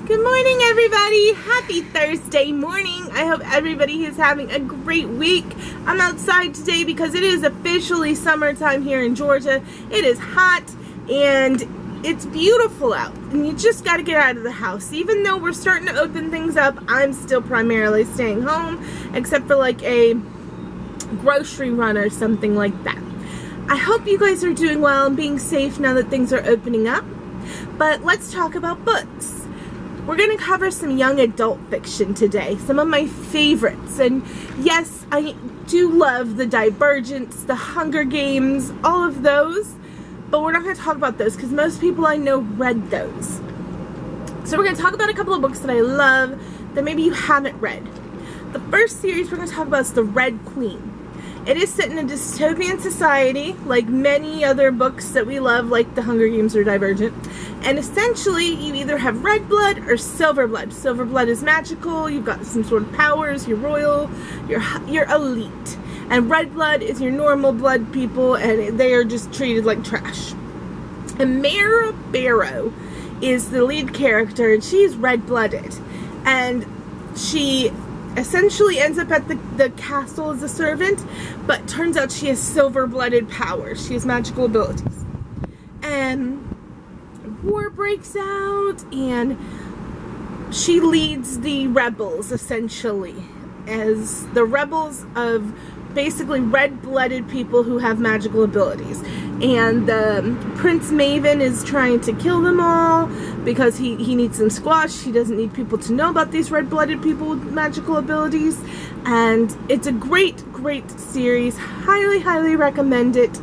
Good morning, everybody. Happy Thursday morning. I hope everybody is having a great week. I'm outside today because it is officially summertime here in Georgia. It is hot and it's beautiful out, and you just got to get out of the house. Even though we're starting to open things up, I'm still primarily staying home, except for like a grocery run or something like that. I hope you guys are doing well and being safe now that things are opening up. But let's talk about books. We're going to cover some young adult fiction today, some of my favorites. And yes, I do love the Divergents, the Hunger Games, all of those. But we're not going to talk about those because most people I know read those. So we're going to talk about a couple of books that I love that maybe you haven't read. The first series we're going to talk about is The Red Queen. It is set in a dystopian society, like many other books that we love, like The Hunger Games or Divergent. And essentially, you either have red blood or silver blood. Silver blood is magical, you've got some sort of powers, you're royal, you're elite. And red blood is your normal blood people, and they are just treated like trash. And Mara Barrow is the lead character, and she's red-blooded. And she essentially ends up at the castle as a servant, but turns out she has silver-blooded powers. She has magical abilities. And war breaks out, and she leads the rebels, essentially, as the rebels of basically red-blooded people who have magical abilities. And Prince Maven is trying to kill them all because he needs them squashed. He doesn't need people to know about these red-blooded people with magical abilities. And it's a great, great series. Highly, highly recommend it.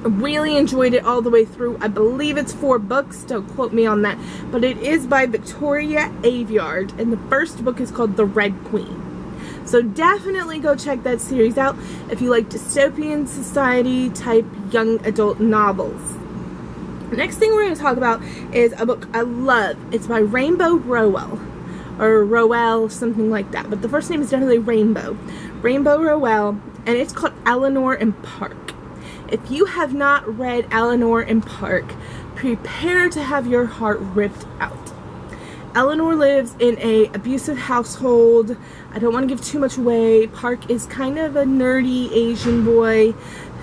Really enjoyed it all the way through. I believe it's 4 books, don't quote me on that, but it is by Victoria Aveyard, and the first book is called The Red Queen. So definitely go check that series out if you like dystopian society type young adult novels. The next thing we're going to talk about is a book I love. It's by Rainbow Rowell, or Rowell, something like that, but the first name is definitely Rainbow Rowell, and it's called Eleanor Park. If you have not read Eleanor Park, prepare to have your heart ripped out. Eleanor lives in an abusive household. I don't want to give too much away. Park is kind of a nerdy Asian boy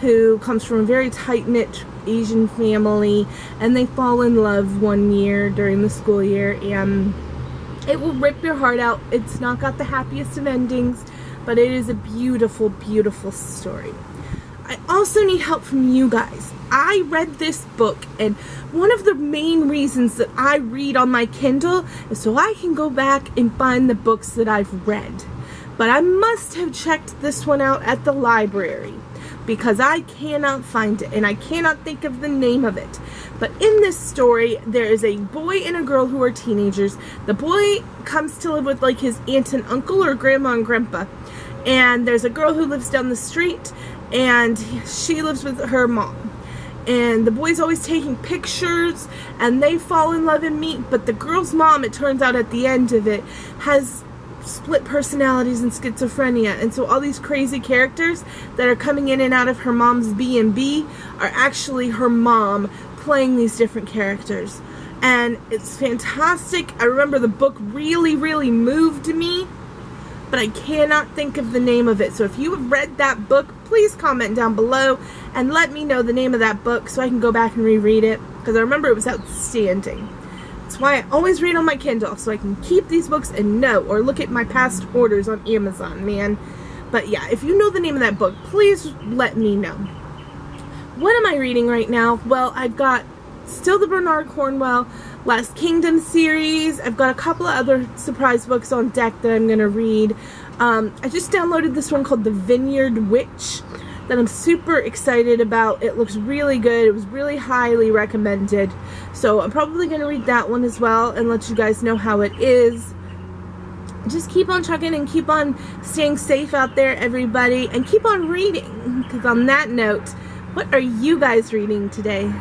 who comes from a very tight-knit Asian family, and they fall in love one year during the school year, and it will rip your heart out. It's not got the happiest of endings, but it is a beautiful, beautiful story. I also need help from you guys. I read this book, and one of the main reasons that I read on my Kindle is so I can go back and find the books that I've read. But I must have checked this one out at the library because I cannot find it, and I cannot think of the name of it. But in this story, there is a boy and a girl who are teenagers. The boy comes to live with like his aunt and uncle, or grandma and grandpa. And there's a girl who lives down the street, and she lives with her mom. And the boy's always taking pictures, and they fall in love and meet, but the girl's mom, it turns out at the end of it, has split personalities and schizophrenia, and so all these crazy characters that are coming in and out of her mom's B&B are actually her mom playing these different characters. And it's fantastic. I remember the book really, really moved me, but I cannot think of the name of it. So if you have read that book, please comment down below and let me know the name of that book so I can go back and reread it, because I remember it was outstanding. That's why I always read on my Kindle, so I can keep these books and know, or look at my past orders on Amazon, man. But yeah, if you know the name of that book, please let me know. What am I reading right now? Well, I've got still the Bernard Cornwell Last Kingdom series. I've got a couple of other surprise books on deck that I'm going to read. I just downloaded this one called The Vineyard Witch that I'm super excited about. It looks really good. It was really highly recommended. So I'm probably going to read that one as well and let you guys know how it is. Just keep on checking and keep on staying safe out there, everybody, and keep on reading. Because on that note, what are you guys reading today?